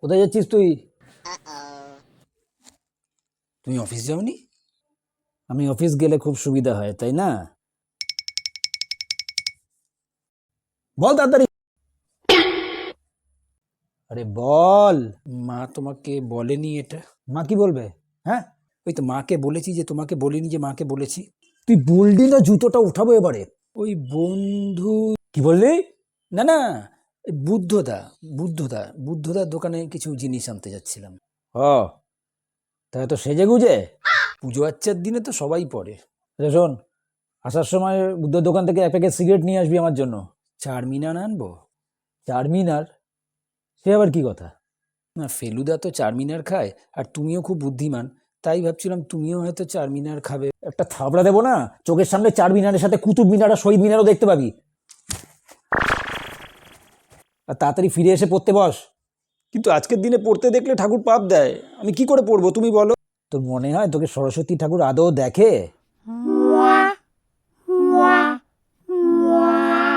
কোথায় যাচ্ছিস তুই? তুমি অফিস যাওনি? আমি অফিস গেলে খুব সুবিধা হয়, তাই না? বল তাড়াতাড়ি। আরে বল। মা তোমাকে বলেনি এটা? মা কি বলবে? হ্যাঁ, ওই তো মাকে বলেছি যে তোমাকে বলিনি, যে মাকে বলেছি। তুই বললি না জুতোটা উঠাবো এবারে? ওই বন্ধু। কি বললি? না না, বুদ্ধদা, বুদ্ধদার দোকানে কিছু জিনিস আনতে যাচ্ছিলাম। ও, তাই তো সেজে গুজে পুজো আচ্চার দিনে তো সবাই পড়ে। আচ্ছা শোন, আসার সময় বুদ্ধর দোকান থেকে এক প্যাকেট সিগারেট নিয়ে আসবি আমার জন্য। চারমিনার আনবো? চারমিনার? সে আবার কি কথা? না, ফেলুদা তো চারমিনার খায়, আর তুমিও খুব বুদ্ধিমান, তাই ভাবছিলাম তুমিও হয়তো চারমিনার খাবে। একটা থাবড়া দেবো না, চোখের সামনে চারমিনারের সাথে কুতুব মিনার আর শহীদ মিনারও দেখতে পাবি। আর তাড়াতাড়ি ফিরে এসে পড়তে বস। কিন্তু আজকের দিনে পড়তে দেখলে ঠাকুর পাপ দেয়, আমি কি করে পড়বো তুমি বলো? তোর মনে হয় তোকে সরস্বতী ঠাকুর আদৌ দেখে?